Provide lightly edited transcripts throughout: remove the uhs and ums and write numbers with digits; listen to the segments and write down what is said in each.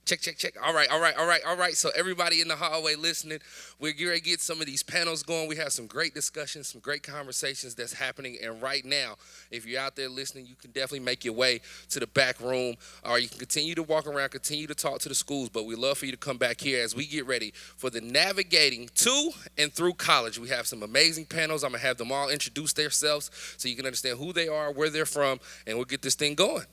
Check, check, check. All right, all right, all right, all right. So everybody in the hallway listening, we're going to get some of these panels going. We have some great discussions, some great conversations that's happening. And right now, if you're out there listening, you can definitely make your way to the back room, or you can continue to walk around, continue to talk to the schools. But we love for you to come back here as we get ready for the navigating to and through college. We have some amazing panels. I'm going to have them all introduce themselves so you can understand who they are, where they're from, and we'll get this thing going.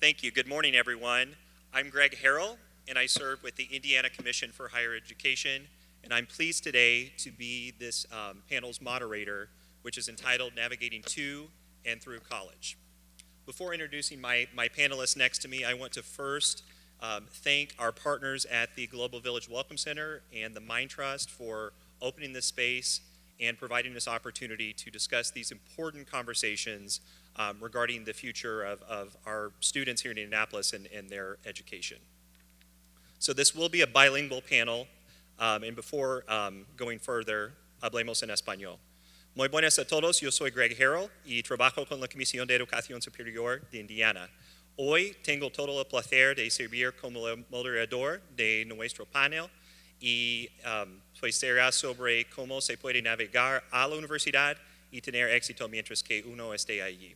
Thank you. Good morning, everyone. I'm Greg Harrell, and I serve with the Indiana Commission for Higher Education, and I'm pleased today to be this panel's moderator, which is entitled Navigating to and Through College. Before introducing my panelists next to me, I want to first thank our partners at the Global Village Welcome Center and the Mind Trust for opening this space and providing this opportunity to discuss these important conversations regarding the future of our students here in Indianapolis and their education. So this will be a bilingual panel, and before going further, hablemos en español. Muy buenas a todos, yo soy Greg Harrell y trabajo con la Comisión de Educación Superior de Indiana. Hoy tengo todo el placer de servir como el moderador de nuestro panel y pues será sobre cómo se puede navegar a la universidad y tener éxito mientras que uno esté allí.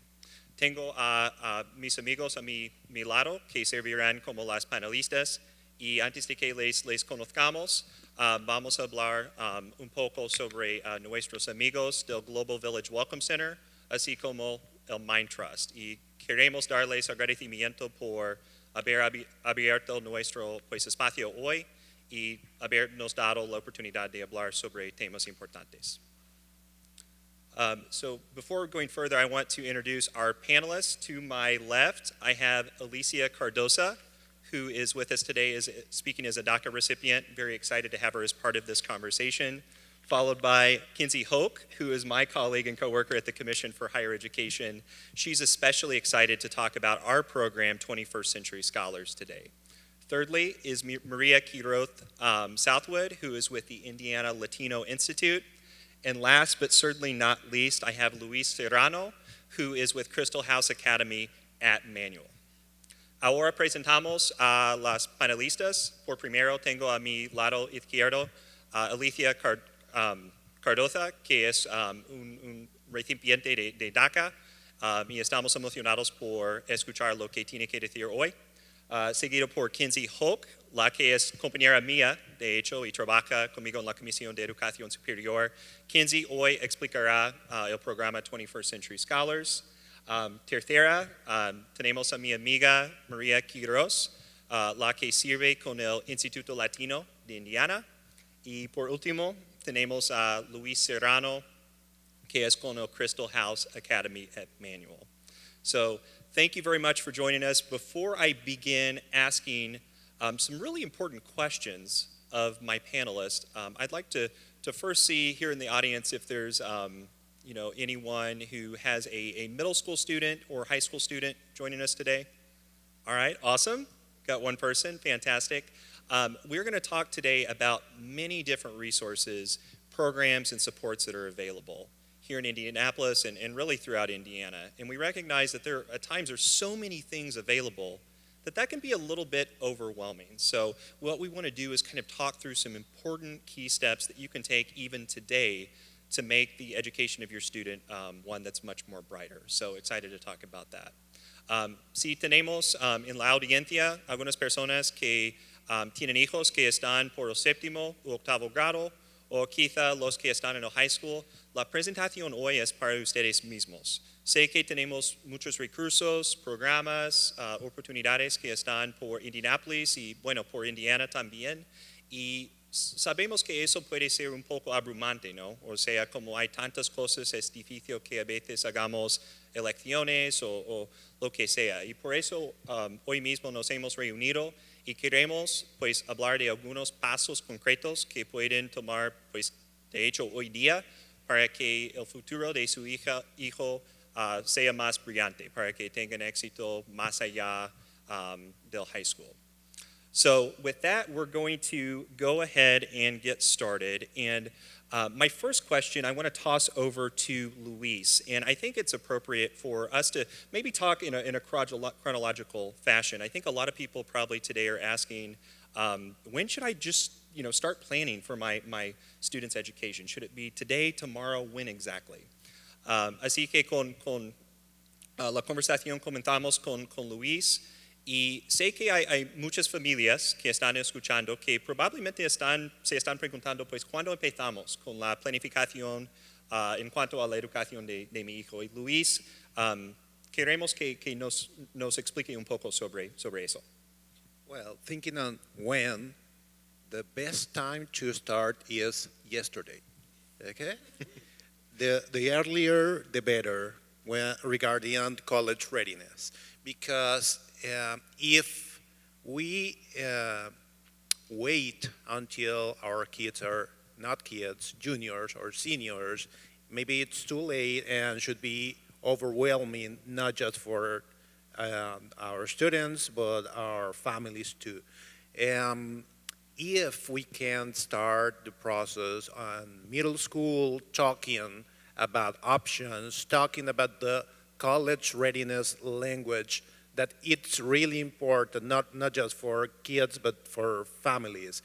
Tengo a mis amigos a mi lado que servirán como las panelistas y antes de que les conozcamos, vamos a hablar un poco sobre nuestros amigos del Global Village Welcome Center, así como el Mind Trust. Y queremos darles agradecimiento por haber abierto nuestro espacio hoy y habernos dado la oportunidad de hablar sobre temas importantes. So before going further, I want to introduce our panelists. To my left, I have Alicia Cardosa, who is with us today, speaking as a DACA recipient. Very excited to have her as part of this conversation. Followed by Kinsey Hoke, who is my colleague and coworker at the Commission for Higher Education. She's especially excited to talk about our program, 21st Century Scholars, today. Thirdly is Maria Quiroz Southwood, who is with the Indiana Latino Institute. And last but certainly not least, I have Luis Serrano, who is with Christel House Academy at Manual. Ahora presentamos a las panelistas. Por primero tengo a mi lado izquierdo Alicia Cardoza, que es un recipiente de DACA, y estamos emocionados por escuchar lo que tiene que decir hoy. Seguido por Kinsey Hoke, la que es compañera mía, de hecho, y trabaja conmigo en la Comisión de Educación Superior. Kinsey hoy explicará el programa 21st Century Scholars. Tercera, tenemos a mi amiga María Quiroz, la que sirve con el Instituto Latino de Indiana. Y por último, tenemos a Luis Serrano, que es con el Christel House Academy at Manual. So, thank you very much for joining us. Before I begin asking some really important questions of my panelists, I'd like to first see here in the audience if there's anyone who has a middle school student or high school student joining us today. All right, awesome. Got one person, fantastic. We're going to talk today about many different resources, programs, and supports that are available here in Indianapolis and really throughout Indiana. And we recognize that there at times are so many things available that can be a little bit overwhelming. So what we want to do is kind of talk through some important key steps that you can take even today to make the education of your student one that's much more brighter. So excited to talk about that. Si tenemos en la audiencia algunas personas que tienen hijos que están por el séptimo u octavo grado, o quizá los que están en el high school, la presentación hoy es para ustedes mismos. Sé que tenemos muchos recursos, programas, oportunidades que están por Indianapolis y, bueno, por Indiana también. Y sabemos que eso puede ser un poco abrumante, ¿no? O sea, como hay tantas cosas, es difícil que a veces hagamos elecciones o lo que sea. Y por eso hoy mismo nos hemos reunido y queremos pues hablar de algunos pasos concretos que pueden tomar pues de hecho hoy día para que el futuro de su hijo sea más brillante, para que tengan éxito más allá del high school. So with that, we're going to go ahead and get started. And My first question I want to toss over to Luis, and I think it's appropriate for us to maybe talk in a chronological fashion. I think a lot of people probably today are asking, when should I just start planning for my students' education? Should it be today, tomorrow, when exactly? Así que con la conversación comenzamos con Luis. Y sé que hay muchas familias que están escuchando que probablemente se están preguntando, pues, ¿cuándo empezamos con la planificación en cuanto a la educación de mi hijo? Y Luis, queremos que nos explique un poco sobre eso. Well, thinking on when, the best time to start is yesterday, okay? the earlier, the better regarding college readiness, because if we wait until our kids are not kids, juniors or seniors, maybe it's too late and should be overwhelming, not just for our students, but our families too. If we can start the process on middle school, talking about options, talking about the college readiness language, that it's really important, not just for kids, but for families.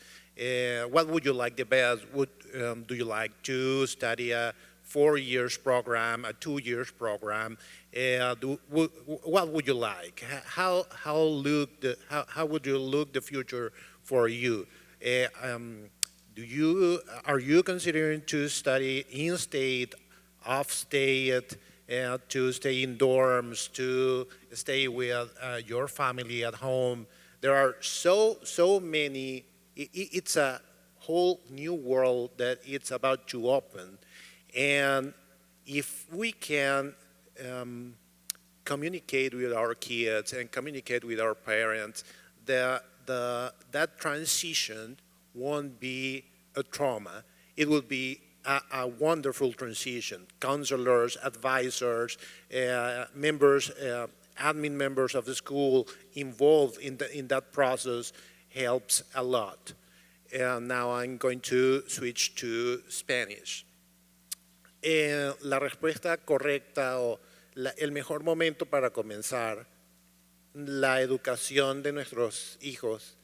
What would you like the best? Do you like to study a 4 years program, a 2 years program? What would you like? How would you look the future for you? Are you considering to study in-state, off-state, to stay in dorms, to stay with your family at home? There are so many. It's a whole new world that it's about to open, and if we can communicate with our kids and communicate with our parents, that transition won't be a trauma. It will be a wonderful transition. Counselors, advisors, members, admin members of the school involved in that process helps a lot. And now I'm going to switch to Spanish. La respuesta correcta o el mejor momento para comenzar la educación de nuestros hijos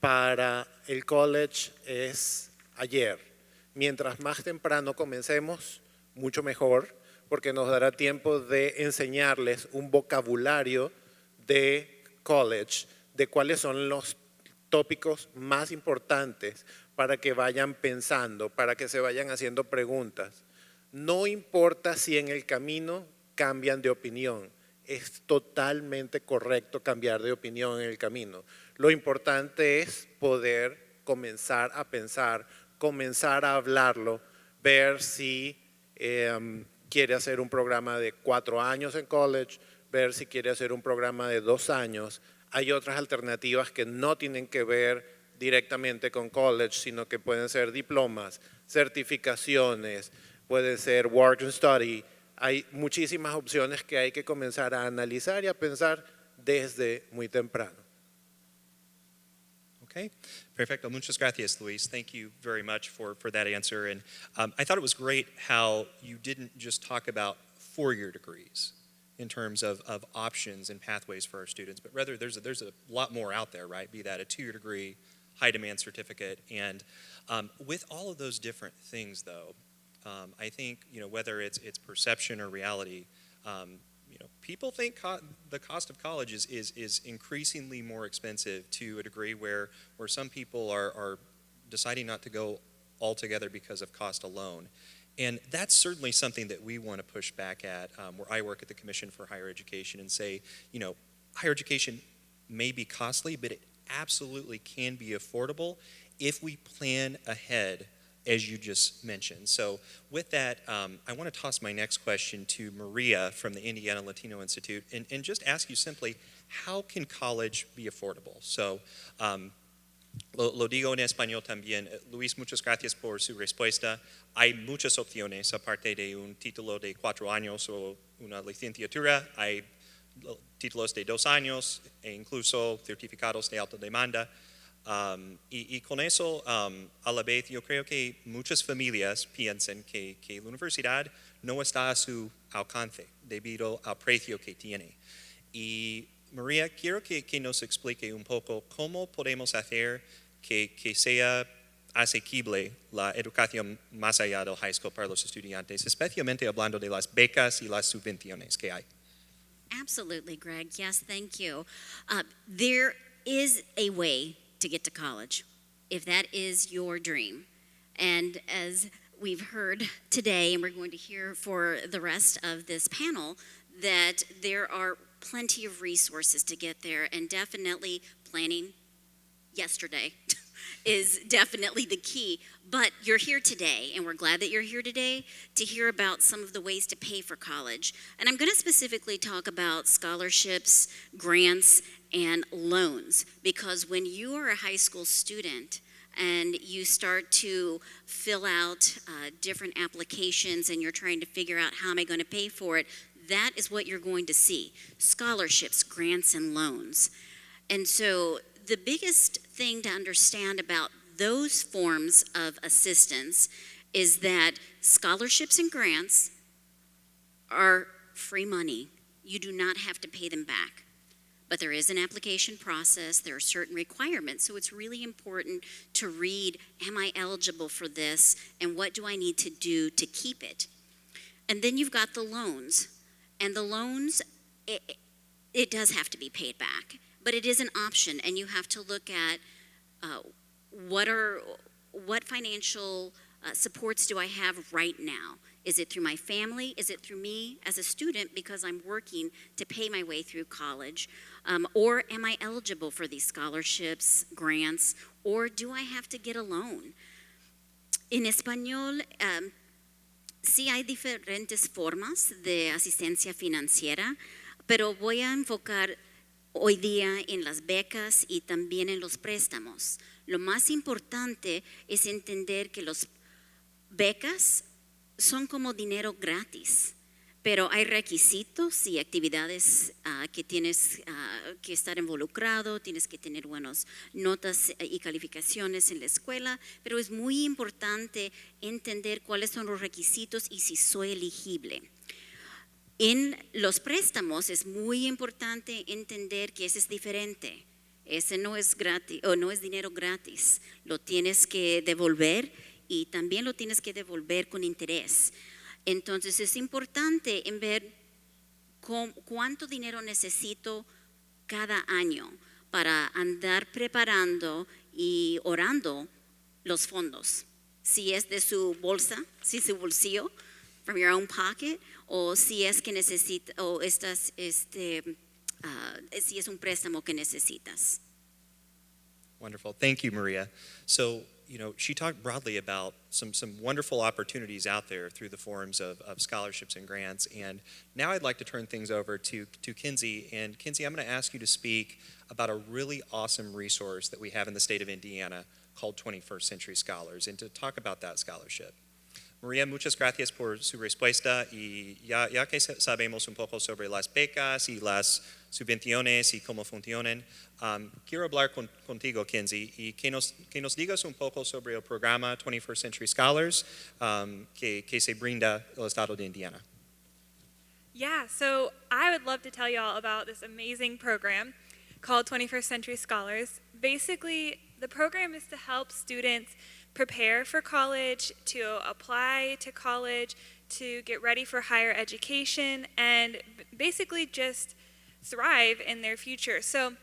para el college es ayer. Mientras más temprano comencemos, mucho mejor, porque nos dará tiempo de enseñarles un vocabulario de college, de cuáles son los tópicos más importantes para que vayan pensando, para que se vayan haciendo preguntas. No importa si en el camino cambian de opinión, es totalmente correcto cambiar de opinión en el camino. Lo importante es poder comenzar a pensar, comenzar a hablarlo, ver si quiere hacer un programa de 4 años en college, ver si quiere hacer un programa de 2 años. Hay otras alternativas que no tienen que ver directamente con college, sino que pueden ser diplomas, certificaciones, puede ser work and study. Hay muchísimas opciones que hay que comenzar a analizar y a pensar desde muy temprano. Okay, perfecto. Muchas gracias, Luis. Thank you very much for that answer. And I thought it was great how you didn't just talk about 4-year degrees in terms of options and pathways for our students, but rather there's a lot more out there, right? Be that a 2-year degree, high demand certificate. And with all of those different things, though, I think, whether it's perception or reality, people think the cost of college is increasingly more expensive to a degree where some people are deciding not to go altogether because of cost alone. And that's certainly something that we want to push back at, where I work at the Commission for Higher Education and say, higher education may be costly, but it absolutely can be affordable if we plan ahead, as you just mentioned. So with that, I want to toss my next question to Maria from the Indiana Latino Institute and just ask you simply, how can college be affordable? So lo digo en español también. Luis, muchas gracias por su respuesta. Hay muchas opciones aparte de un título de 4 años o una licenciatura. Hay títulos de 2 años e incluso certificados de alta demanda. Y con eso, a la vez, yo creo que muchas familias piensan que la universidad no está a su alcance debido al precio que tiene. Y María, quiero que nos explique un poco cómo podemos hacer que sea asequible la educación más allá del high school para los estudiantes, especialmente hablando de las becas y las subvenciones que hay. Absolutely, Greg. Yes, thank you. There is a way to get to college, if that is your dream. And as we've heard today, and we're going to hear for the rest of this panel, that there are plenty of resources to get there, and definitely planning yesterday is definitely the key. But you're here today, and we're glad that you're here today to hear about some of the ways to pay for college. And I'm going to specifically talk about scholarships, grants, and loans, because when you are a high school student and you start to fill out different applications and you're trying to figure out how am I going to pay for it, that is what you're going to see: scholarships, grants, and loans. And so the biggest thing to understand about those forms of assistance is that scholarships and grants are free money. You do not have to pay them back. But there is an application process, there are certain requirements, so it's really important to read, am I eligible for this, and what do I need to do to keep it? And then you've got the loans. And the loans, it does have to be paid back, but it is an option, and you have to look at what financial supports do I have right now? Is it through my family? Is it through me as a student because I'm working to pay my way through college? Or am I eligible for these scholarships, grants, or do I have to get a loan? En español, sí hay diferentes formas de asistencia financiera, pero voy a enfocar hoy día en las becas y también en los préstamos. Lo más importante es entender que las becas son como dinero gratis, pero hay requisitos y actividades que tienes que estar involucrado, tienes que tener buenas notas y calificaciones en la escuela, pero es muy importante entender cuáles son los requisitos y si soy elegible. En los préstamos es muy importante entender que ese es diferente. Ese no es gratis o no es dinero gratis, lo tienes que devolver y también lo tienes que devolver con interés. Entonces es importante en ver cuánto dinero necesito cada año para andar preparando y orando los fondos. Si es de su bolsa, si es su bolsillo, from your own pocket, o si es que necesita, o si es un préstamo que necesitas. Wonderful. Thank you, Maria. So, she talked broadly about some wonderful opportunities out there through the forms of scholarships and grants. And now I'd like to turn things over to Kinsey. And Kinsey, I'm going to ask you to speak about a really awesome resource that we have in the state of Indiana called 21st Century Scholars, and to talk about that scholarship. Maria, muchas gracias por su respuesta, y ya que sabemos un poco sobre las becas y las subvenciones y cómo funcionan, quiero hablar contigo, Kinsey, y que nos digas un poco sobre el programa 21st Century Scholars que se brinda el estado de Indiana. Yeah, so I would love to tell you all about this amazing program called 21st Century Scholars. Basically, the program is to help students prepare for college, to apply to college, to get ready for higher education, and basically just thrive in their future. So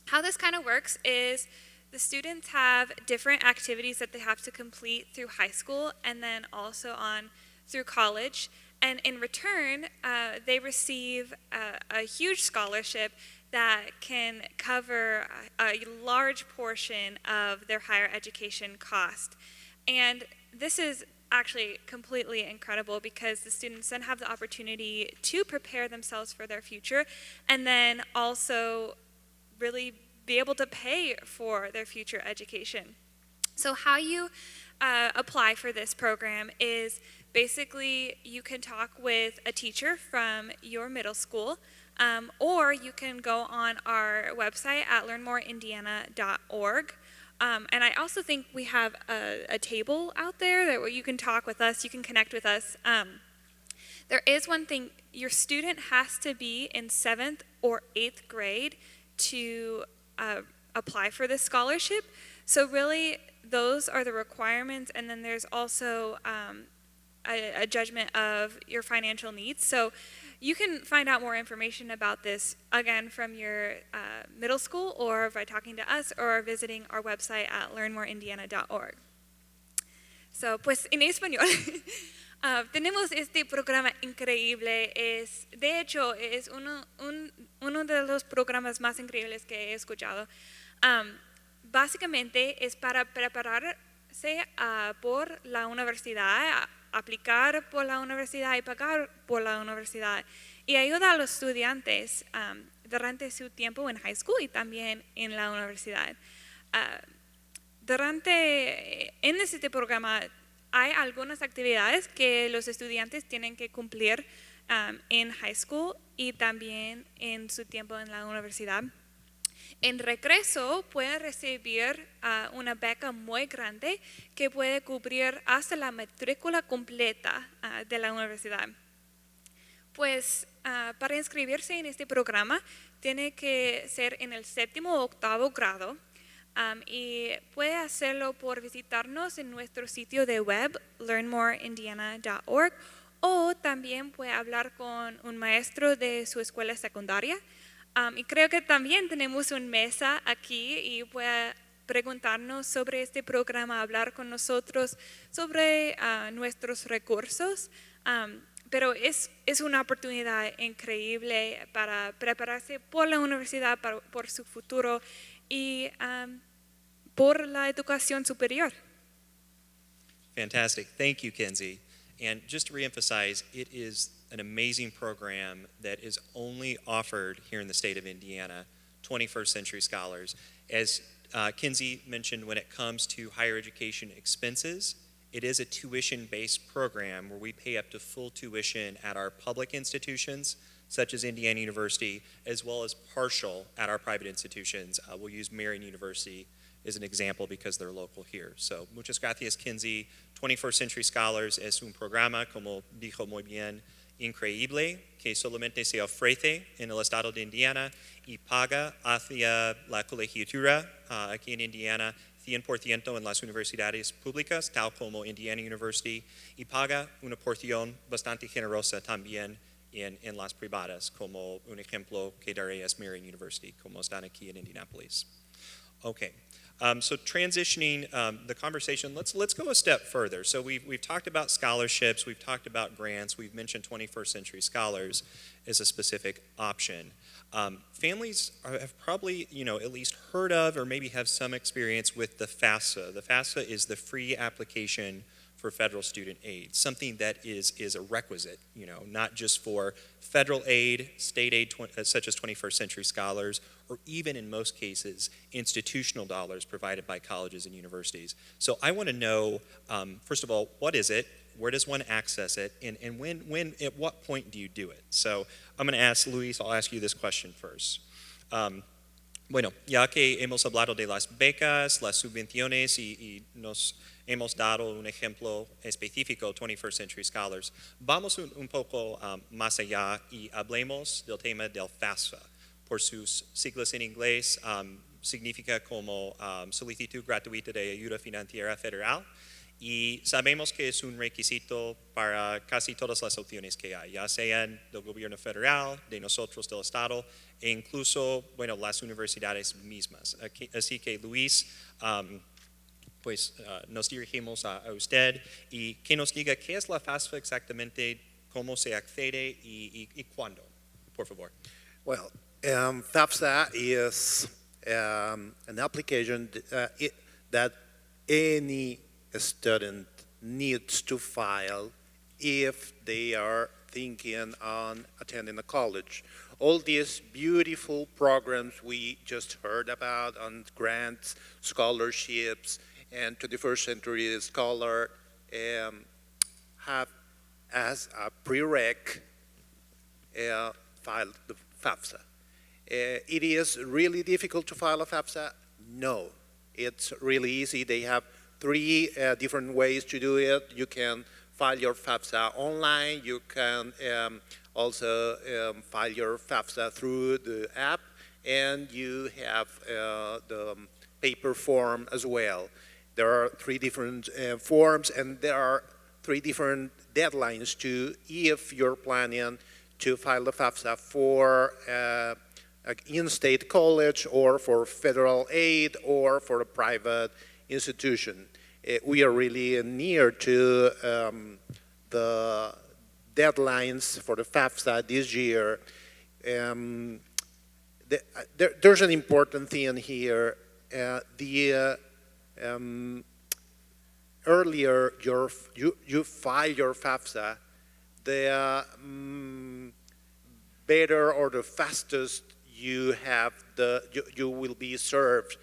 how this kind of works is the students have different activities that they have to complete through high school and then also on through college. And in return, they receive a huge scholarship that can cover a large portion of their higher education cost. And this is actually completely incredible because the students then have the opportunity to prepare themselves for their future and then also really be able to pay for their future education. So how you apply for this program is basically you can talk with a teacher from your middle school, or you can go on our website at learnmoreindiana.org, And I also think we have a table out there that where you can talk with us, you can connect with us. There is one thing, your student has to be in 7th or 8th grade to apply for this scholarship. So really, those are the requirements, and then there's also a judgment of your financial needs. So you can find out more information about this, again, from your middle school or by talking to us or visiting our website at learnmoreindiana.org. So, pues, en español, tenemos este programa increíble. De hecho, es uno de los programas más increíbles que he escuchado. Básicamente es para prepararse por la universidad, aplicar por la universidad y pagar por la universidad, y ayuda a los estudiantes durante su tiempo en high school y también en la universidad. En este programa hay algunas actividades que los estudiantes tienen que cumplir en high school y también en su tiempo en la universidad. En regreso pueden recibir una beca muy grande que puede cubrir hasta la matrícula completa de la universidad. Pues para inscribirse en este programa tiene que ser en el 7º o 8º grado y puede hacerlo por visitarnos en nuestro sitio de web learnmoreindiana.org, o también puede hablar con un maestro de su escuela secundaria. Y creo que también tenemos una mesa aquí y puede preguntarnos sobre este programa, hablar con nosotros sobre nuestros recursos. Pero es una oportunidad increíble para prepararse por la universidad, por su futuro y por la educación superior. Fantastic. Thank you, Kenzie. And just to reemphasize, it is an amazing program that is only offered here in the state of Indiana, 21st Century Scholars. As Kenzie mentioned, when it comes to higher education expenses, it is a tuition-based program where we pay up to full tuition at our public institutions, such as Indiana University, as well as partial at our private institutions. We'll use Marian University as an example because they're local here. So, muchas gracias, Kenzie. 21st Century Scholars es un programa, como dijo muy bien, increíble, que solamente se ofrece en el estado de Indiana y paga hacia la colegiatura aquí en Indiana 100% en las universidades públicas, tal como Indiana University, y paga una porción bastante generosa también en las privadas, como un ejemplo que daré es Marian University, como están aquí en Indianapolis. Okay. So transitioning the conversation, let's go a step further. So we've talked about scholarships, we've talked about grants, we've mentioned 21st Century Scholars as a specific option. Families have probably, at least heard of or maybe have some experience with the Fafsa. The Fafsa is the free application for federal student aid, something that is a requisite, not just for federal aid, state aid such as 21st Century Scholars, or even in most cases, institutional dollars provided by colleges and universities. So I want to know, first of all, what is it? Where does one access it? And when, at what point do you do it? So I'm going to ask Luis, I'll ask you this question first. Bueno, ya que hemos hablado de las becas, las subvenciones y nos hemos dado un ejemplo específico, 21st Century Scholars, vamos un poco más allá y hablemos del tema del FAFSA. Por sus siglas en inglés, significa como solicitud gratuita de ayuda financiera federal, y sabemos que es un requisito para casi todas las opciones que hay, ya sean del gobierno federal, de nosotros del estado, e incluso, las universidades mismas. Así que Luis, nos dirigimos a usted y que nos diga qué es la FAFSA exactamente, cómo se accede y cuándo, por favor. Well, Fafsa is an application that any student needs to file if they are thinking on attending a college. All these beautiful programs we just heard about on grants, scholarships, and 21st Century Scholar have as a prereq filed the FAFSA. It is really difficult to file a FAFSA? No, It's really easy. They have 3 different ways to do it. You can file your Fafsa online. You can also file your Fafsa through the app, and you have the paper form as well. There are 3 different forms, and there are 3 different deadlines too if you're planning to file the Fafsa for an in-state college or for federal aid or for a private institution. We are really near to the deadlines for the Fafsa this year. There's an important thing here. Earlier you file your Fafsa, the better or the fastest you will be served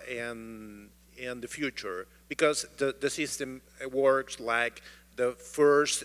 in the future, because the system works like the first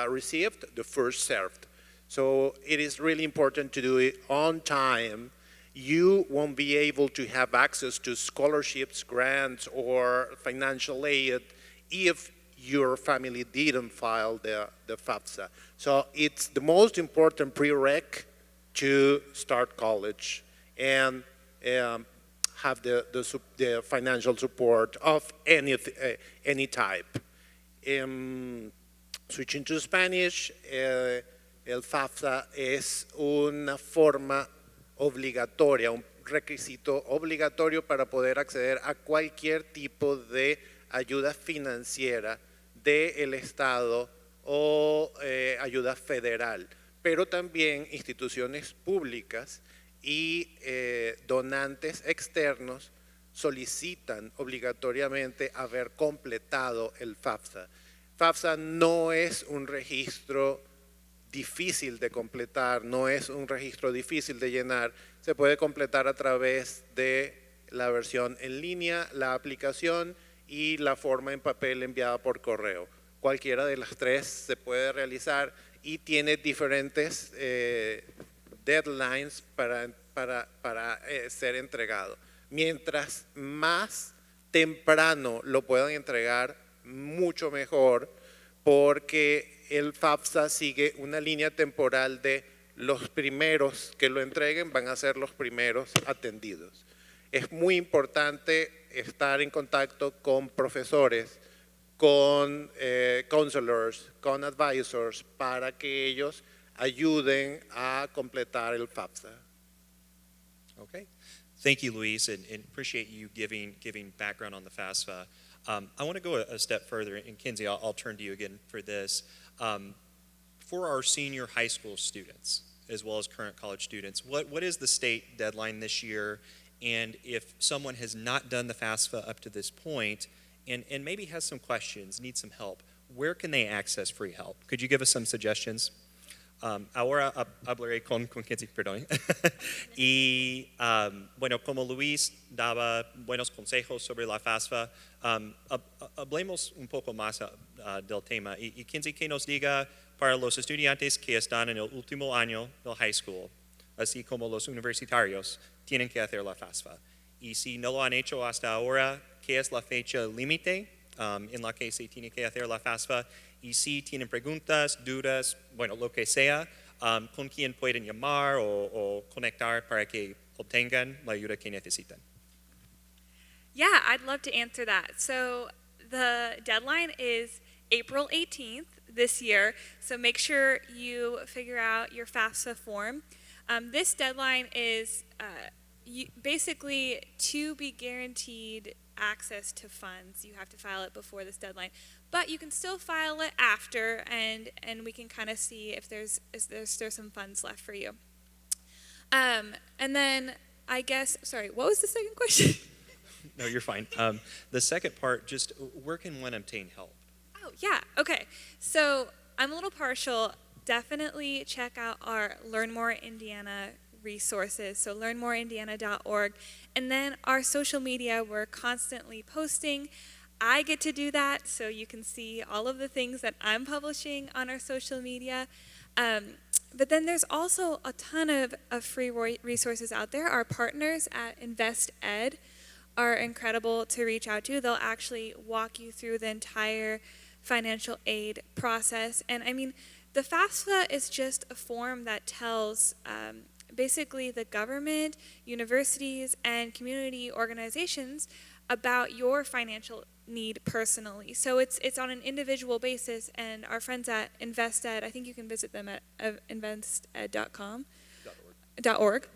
received, the first served. So it is really important to do it on time. You won't be able to have access to scholarships, grants, or financial aid if your family didn't file the Fafsa. So it's the most important prereq to start college and have the financial support of any type. Switching to Spanish, el Fafsa es una forma obligatoria, un requisito obligatorio para poder acceder a cualquier tipo de ayuda financiera del Estado o ayuda federal, pero también instituciones públicas y donantes externos solicitan obligatoriamente haber completado el Fafsa. Fafsa no es un registro difícil de completar, no es un registro difícil de llenar, se puede completar a través de la versión en línea, la aplicación y la forma en papel enviada por correo. Cualquiera de las 3 se puede realizar y tiene diferentes deadlines para ser entregado. Mientras más temprano lo puedan entregar, mucho mejor, porque el Fafsa sigue una línea temporal de los primeros que lo entreguen van a ser los primeros atendidos. Es muy importante estar en contacto con profesores, con counselors, con advisors, para que ellos ayuden a completar el Fafsa. Okay. Thank you, Luis, and appreciate you giving background on the FAFSA. I want to go a step further, and Kinsey, I'll turn to you again for this. For our senior high school students, as well as current college students, what is the state deadline this year? And if someone has not done the FAFSA up to this point, and maybe has some questions, needs some help, where can they access free help? Could you give us some suggestions? Ahora hablaré con Kinsey, perdón. Y bueno, como Luis daba buenos consejos sobre la FAFSA, hablemos un poco más del tema. Y Kinsey, que nos diga para los estudiantes que están en el último año del high school, así como los universitarios, tienen que hacer la FAFSA. Y si no lo han hecho hasta ahora, ¿qué es la fecha límite en la que se tiene que hacer la FAFSA? Y si tienen preguntas, dudas, bueno, lo que sea, ¿con quién pueden llamar o conectar para que obtengan la ayuda que necesitan? Yeah, I'd love to answer that. So the deadline is April 18th this year, so make sure you figure out your FAFSA form. This deadline is basically to be guaranteed access to funds. You have to file it before this deadline, but you can still file it after, and we can kind of see if there's some funds left for you. And then I guess, sorry, what was the second question? No, you're fine. The second part, just where can one obtain help? Oh, yeah, okay. So I'm a little partial. Definitely check out our Learn More Indiana resources, so learnmoreindiana.org. And then our social media, we're constantly posting. I get to do that, so you can see all of the things that I'm publishing on our social media. But then there's also a ton of free resources out there. Our partners at Invest Ed are incredible to reach out to. They'll actually walk you through the entire financial aid process. And I mean, the FAFSA is just a form that tells basically the government, universities, and community organizations about your financial need personally. So it's on an individual basis, and our friends at InvestEd, I think you can visit them at invested.com. .org.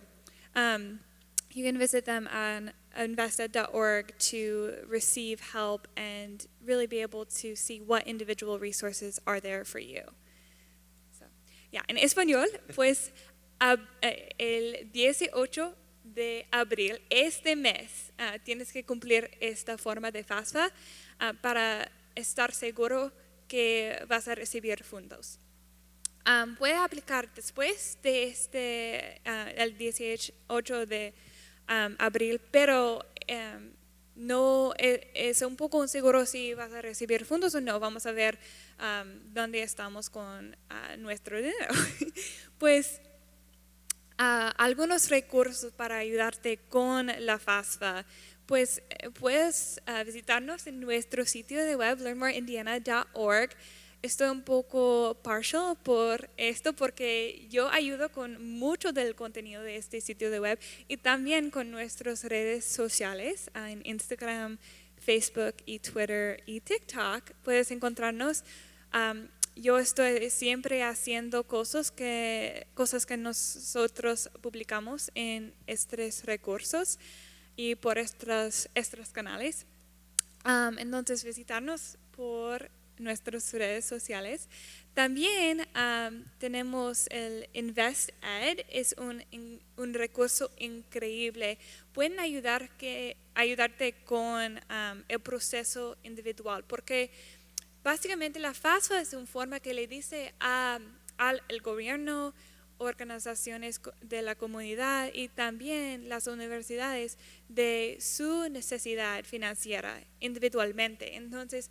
You can visit them on invested.org to receive help and really be able to see what individual resources are there for you. So, yeah, en español, pues el 18 de abril, este mes, tienes que cumplir esta forma de FAFSA para estar seguro que vas a recibir fondos. Puede aplicar después de el 18 de abril, pero no es un poco inseguro si vas a recibir fondos o no. Vamos a ver dónde estamos con nuestro dinero. Pues algunos recursos para ayudarte con la FAFSA, pues puedes visitarnos en nuestro sitio de web, learnmoreindiana.org. Estoy un poco partial por esto porque yo ayudo con mucho del contenido de este sitio de web y también con nuestras redes sociales en Instagram, Facebook y Twitter y TikTok. Puedes encontrarnos. Yo estoy siempre haciendo cosas que nosotros publicamos en estos recursos y por estos canales. Entonces, visitarnos por nuestras redes sociales. También tenemos el InvestEd, es un recurso increíble. Pueden ayudarte con el proceso individual, porque básicamente la FAFSA es una forma que le dice al gobierno, organizaciones de la comunidad y también las universidades de su necesidad financiera individualmente. Entonces,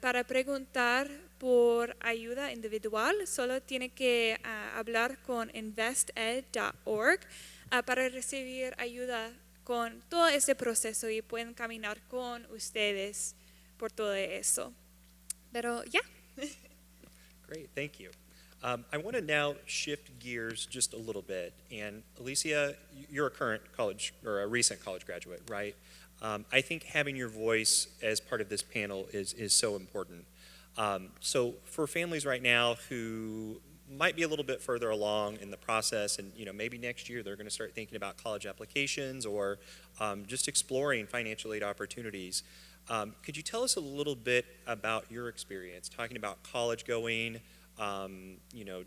para preguntar por ayuda individual, solo tiene que hablar con invested.org para recibir ayuda con todo ese proceso y pueden caminar con ustedes por todo eso. Pero ya. Great, thank you. I want to now shift gears just a little bit. And Alicia, you're a current college or a recent college graduate, right? I think having your voice as part of this panel is so important. So for families right now who might be a little bit further along in the process, and maybe next year they're going to start thinking about college applications or just exploring financial aid opportunities. Could you tell us a little bit about your experience talking about college going?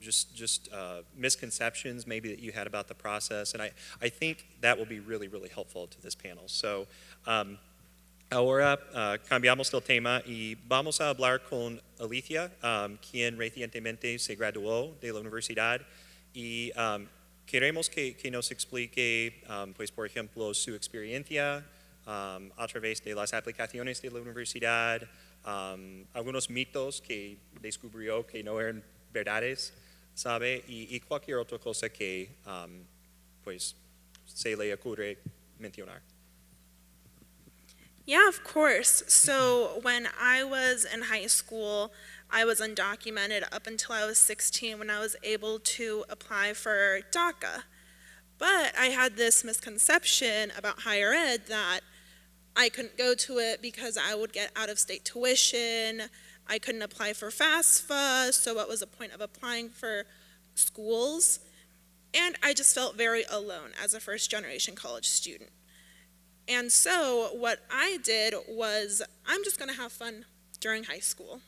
Just misconceptions maybe that you had about the process, and I think that will be really, really helpful to this panel. So ahora cambiamos el tema y vamos a hablar con Alicia, quien recientemente se graduó de la universidad, y queremos que nos explique, pues por ejemplo, su experiencia a través de las aplicaciones de la universidad, algunos mitos que descubrió que no eran verdades, ¿sabe? Y cualquier otra cosa que pues se le ocurre mencionar. Yeah, of course. So when I was in high school, I was undocumented up until I was 16 when I was able to apply for DACA. But I had this misconception about higher ed that I couldn't go to it because I would get out-of-state tuition. I couldn't apply for FAFSA, so what was the point of applying for schools? And I just felt very alone as a first-generation college student. And so what I did was, I'm just going to have fun during high school,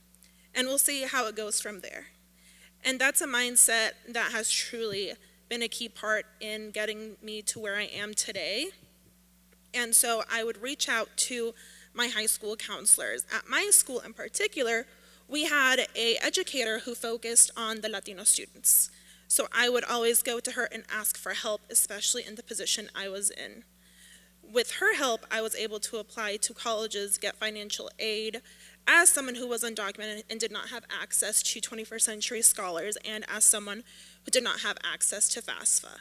and we'll see how it goes from there. And that's a mindset that has truly been a key part in getting me to where I am today. And so I would reach out to my high school counselors. At my school in particular, we had an educator who focused on the Latino students. So I would always go to her and ask for help, especially in the position I was in. With her help, I was able to apply to colleges, get financial aid, as someone who was undocumented and did not have access to 21st Century Scholars, and as someone who did not have access to FAFSA.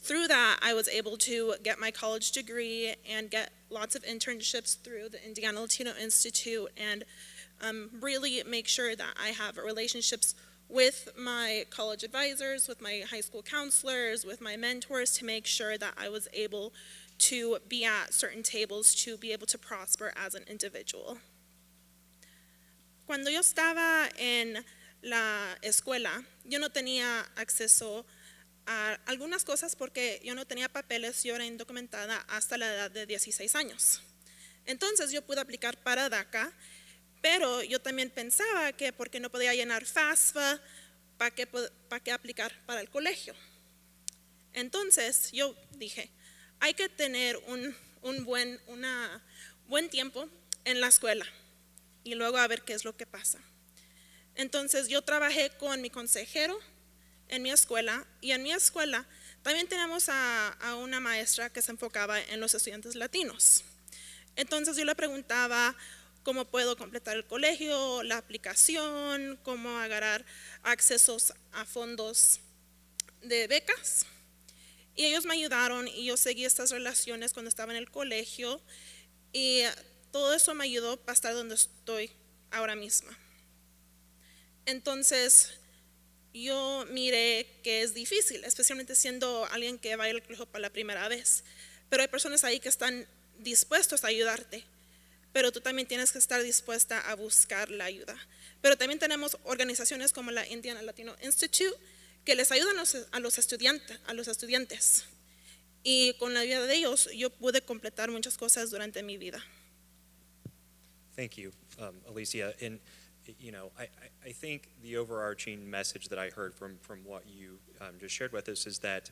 through that, I was able to get my college degree and get lots of internships through the Indiana Latino Institute and really make sure that I have relationships with my college advisors, with my high school counselors, with my mentors to make sure that I was able to be at certain tables to be able to prosper as an individual. Cuando yo estaba en la escuela, yo no tenía acceso a algunas cosas porque yo no tenía papeles, yo era indocumentada hasta la edad de 16 años. Entonces yo pude aplicar para DACA, pero yo también pensaba que porque no podía llenar Fafsa, ¿para qué aplicar para el colegio? Entonces yo dije, hay que tener un buen tiempo en la escuela y luego a ver qué es lo que pasa. Entonces yo trabajé con mi consejero en mi escuela, y en mi escuela también tenemos a una maestra que se enfocaba en los estudiantes latinos. Entonces yo le preguntaba cómo puedo completar el colegio, la aplicación, cómo agarrar accesos a fondos de becas. Y ellos me ayudaron y yo seguí estas relaciones cuando estaba en el colegio y todo eso me ayudó para estar donde estoy ahora misma. Entonces, yo miré que es difícil, especialmente siendo alguien que va a ir al colegio para la primera vez. Pero hay personas ahí que están dispuestos a ayudarte, pero tú también tienes que estar dispuesta a buscar la ayuda. Pero también tenemos organizaciones como la Indiana Latino Institute que les ayudan a los estudiantes. Y con la ayuda de ellos, yo pude completar muchas cosas durante mi vida. Thank you, Alicia. And you know, I think the overarching message that I heard from what you just shared with us is that,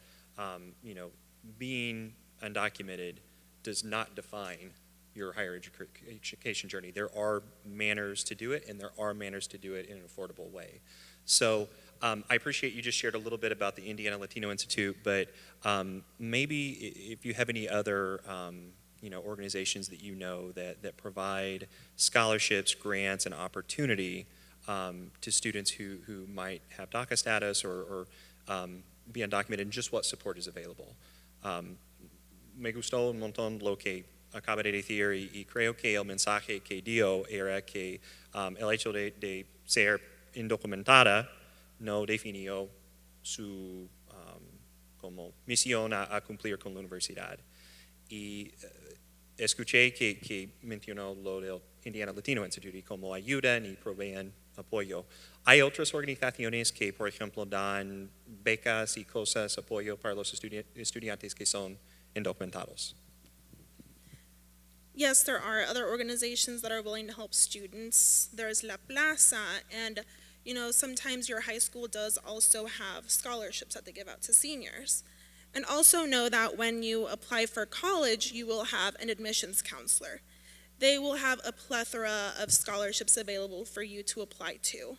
you know, being undocumented does not define your higher education journey. There are manners to do it, and there are manners to do it in an affordable way. So I appreciate you just shared a little bit about the Indiana Latino Institute, but maybe if you have any other you know, organizations that you know that provide scholarships, grants, and opportunity to students who might have DACA status or be undocumented, and just what support is available. Me gustó un montón lo que acaba de decir y creo que el mensaje que dio era que el hecho de ser indocumentada no definió su como misión a cumplir con la universidad. Y escuché que mencionó lo del Indiana Latino Institute y cómo ayudan y proveen apoyo. ¿Hay otras organizaciones que, por ejemplo, dan becas y cosas, apoyo para los estudiantes que son indocumentados? Yes, there are other organizations that are willing to help students. There's La Plaza, and you know, sometimes your high school does also have scholarships that they give out to seniors. And also know that when you apply for college, you will have an admissions counselor. They will have a plethora of scholarships available for you to apply to.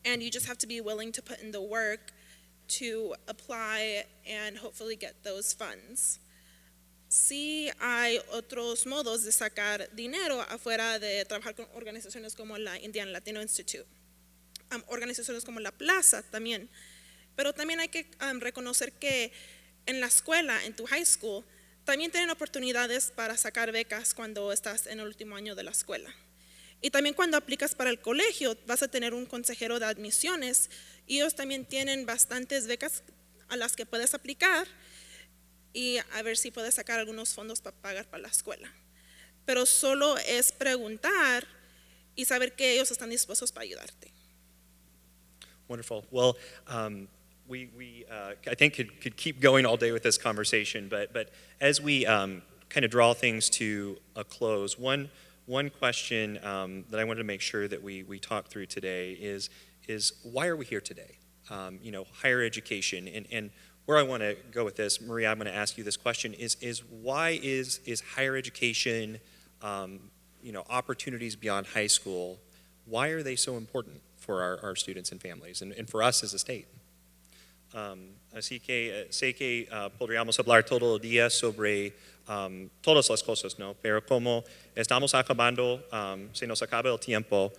And you just have to be willing to put in the work to apply and hopefully get those funds. Sí hay otros modos de sacar dinero afuera de trabajar con organizaciones como la Indiana Latino Institute. Organizaciones como La Plaza también. Pero también hay que reconocer que en la escuela, en tu high school, también tienen oportunidades para sacar becas cuando estás en el último año de la escuela. Y también cuando aplicas para el colegio, vas a tener un consejero de admisiones y ellos también tienen bastantes becas a las que puedes aplicar y a ver si puedes sacar algunos fondos para pagar para la escuela. Pero solo es preguntar y saber que ellos están dispuestos para ayudarte. Wonderful. Well, we I think could keep going all day with this conversation, but as we kind of draw things to a close, one question that I wanted to make sure that we talk through today is why are we here today? You know, higher education, and where I want to go with this, Maria, I'm going to ask you this question: is why is higher education, you know, opportunities beyond high school, why are they so important for our students and families, and for us as a state? Así que sé que podríamos hablar todo el día sobre todas las cosas, ¿no? Pero como estamos acabando, se nos acaba el tiempo,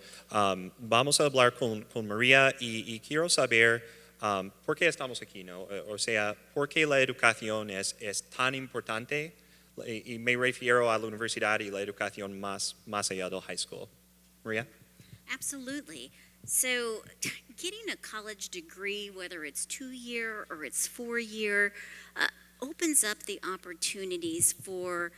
vamos a hablar con María y quiero saber ¿por qué estamos aquí, no? O sea, ¿por qué la educación es tan importante? Y me refiero a la universidad y la educación más allá del high school. Maria? Absolutely. So, getting a college degree, whether it's 2-year or it's 4-year, opens up the opportunities for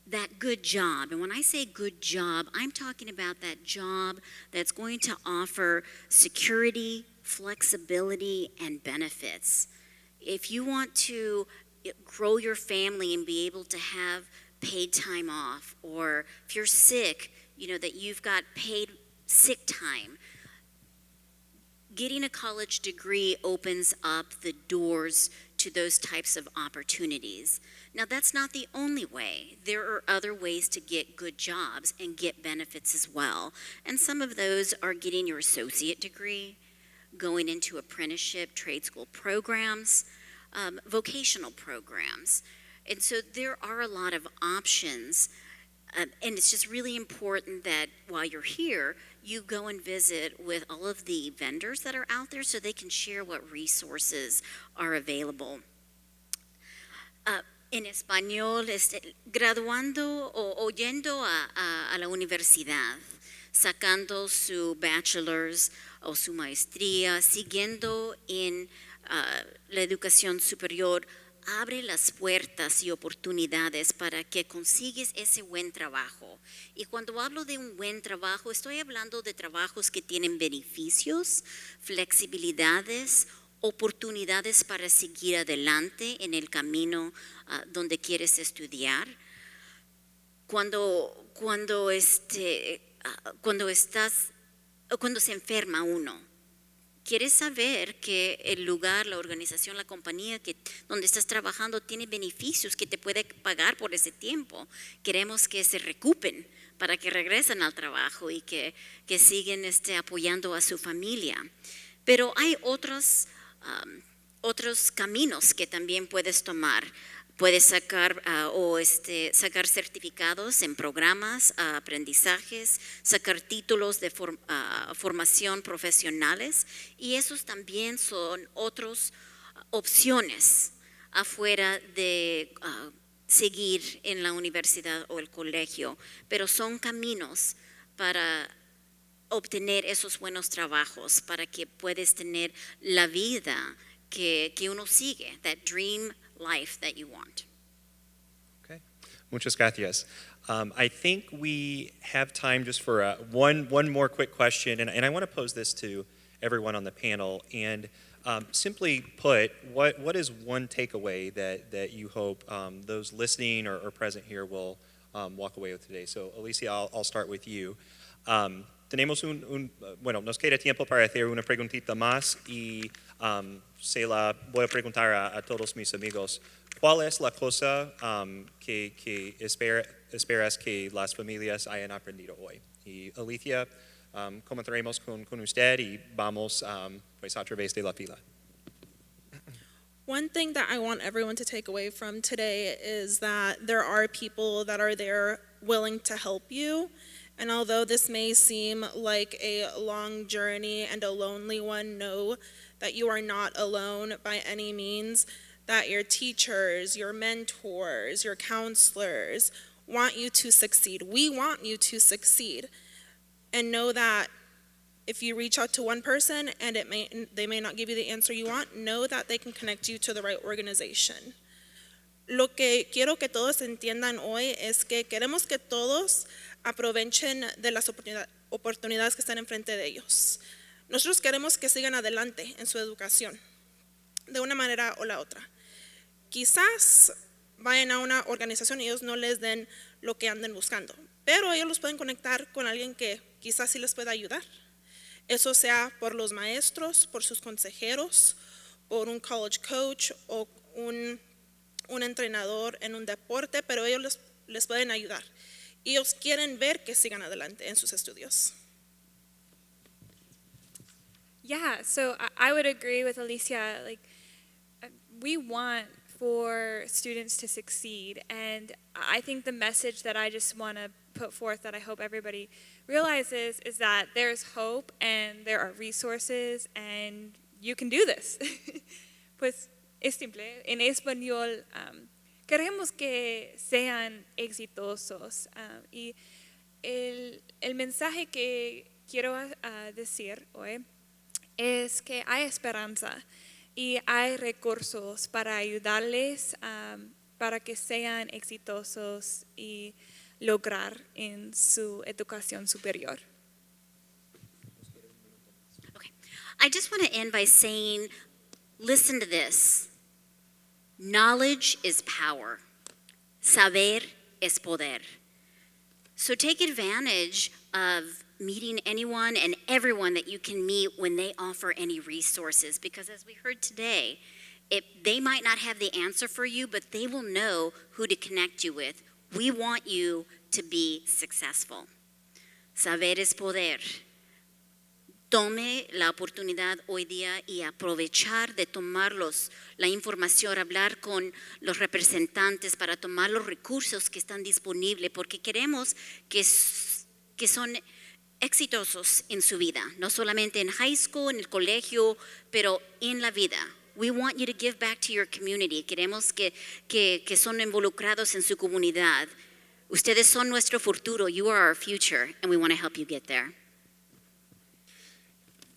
that good job. And when I say good job, I'm talking about that job that's going to offer security, flexibility, and benefits. If you want to grow your family and be able to have paid time off, or if you're sick, that you've got paid sick time, getting a college degree opens up the doors to those types of opportunities. Now, that's not the only way. There are other ways to get good jobs and get benefits as well. And some of those are getting your associate degree, going into apprenticeship, trade school programs, vocational programs. And so there are a lot of options. And it's just really important that while you're here, you go and visit with all of the vendors that are out there so they can share what resources are available. En español, graduando o yendo a la universidad, sacando su bachelor's o su maestría, siguiendo en la educación superior, abre las puertas y oportunidades para que consigues ese buen trabajo. Y cuando hablo de un buen trabajo, estoy hablando de trabajos que tienen beneficios, flexibilidades, oportunidades para seguir adelante en el camino donde quieres estudiar. Cuando se enferma uno, quieres saber que el lugar, la organización, la compañía donde estás trabajando tiene beneficios que te puede pagar por ese tiempo. Queremos que se recuperen para que regresen al trabajo y que siguen apoyando a su familia. Pero hay otros caminos que también puedes tomar. Puedes sacar sacar certificados en programas, aprendizajes, sacar títulos de formación profesionales, y esos también son otras opciones afuera de seguir en la universidad o el colegio, pero son caminos para obtener esos buenos trabajos, para que puedas tener la vida que uno sigue, that dream life that you want. Okay, muchas gracias. I think we have time just for one more quick question, and I want to pose this to everyone on the panel. And simply put, what is one takeaway that you hope those listening or present here will walk away with today? So, Alicia, I'll start with you. Tenemos nos queda tiempo para hacer una preguntita más y se la voy a preguntar a todos mis amigos. ¿Cuál es la cosa que esperas que las familias hayan aprendido hoy? Y Alicia, comenzaremos con usted y vamos pues a través de la fila. One thing that I want everyone to take away from today is that there are people that are there willing to help you. And although this may seem like a long journey and a lonely one, know that you are not alone by any means, that your teachers, your mentors, your counselors want you to succeed. We want you to succeed. And know that if you reach out to one person and they may not give you the answer you want, know that they can connect you to the right organization. Lo que quiero que todos entiendan hoy es que queremos que todos aprovechen de las oportunidades que están enfrente de ellos. Nosotros queremos que sigan adelante en su educación, de una manera o la otra. Quizás vayan a una organización y ellos no les den lo que anden buscando, pero ellos los pueden conectar con alguien que quizás sí les pueda ayudar. Eso sea por los maestros, por sus consejeros, por un college coach o un entrenador en un deporte, pero ellos les pueden ayudar. Y ellos quieren ver que sigan adelante en sus estudios. Yeah, so I would agree with Alicia. Like, we want for students to succeed, and I think the message that I just want to put forth that I hope everybody realizes is that there's hope and there are resources and you can do this. Pues es simple. En español, queremos que sean exitosos. Y el mensaje que quiero decir hoy es que hay esperanza y hay recursos para ayudarles para que sean exitosos y lograr en su educación superior. Okay. I just want to end by saying, listen to this. Knowledge is power. Saber es poder. So take advantage of meeting anyone and everyone that you can meet when they offer any resources, because as we heard today, they might not have the answer for you, but they will know who to connect you with. We want you to be successful. Saber es poder. Tome la oportunidad hoy día y aprovechar de tomar la información, hablar con los representantes para tomar los recursos que están disponibles, porque queremos que son exitosos en su vida, no solamente en high school, en el colegio, pero en la vida. We want you to give back to your community. Queremos que son involucrados en su comunidad. Ustedes son nuestro futuro. You are our future, and we want to help you get there.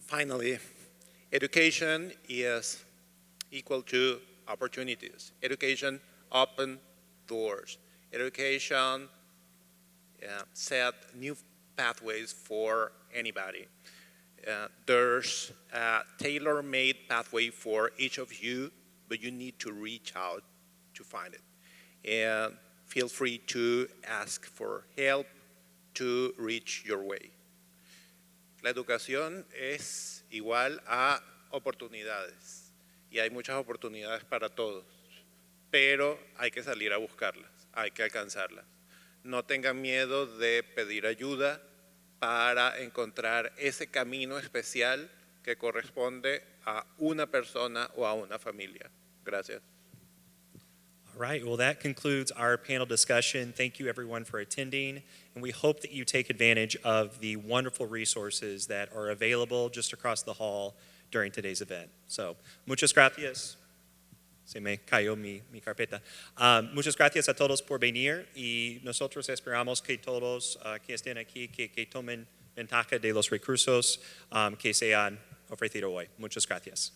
Finally, education is equal to opportunities. Education opens doors. Education set new pathways for anybody. There's a tailor-made pathway for each of you, but you need to reach out to find it. And feel free to ask for help to reach your way. La educación es igual a oportunidades y hay muchas oportunidades para todos, pero hay que salir a buscarlas, hay que alcanzarlas. No tengan miedo de pedir ayuda para encontrar ese camino especial que corresponde a una persona o a una familia. Gracias. All right, well, that concludes our panel discussion. Thank you, everyone, for attending, and we hope that you take advantage of the wonderful resources that are available just across the hall during today's event. So, muchas gracias. Se me cayó mi carpeta. Muchas gracias a todos por venir, y nosotros esperamos que todos que estén aquí, que tomen ventaja de los recursos que se han ofrecido hoy. Muchas gracias.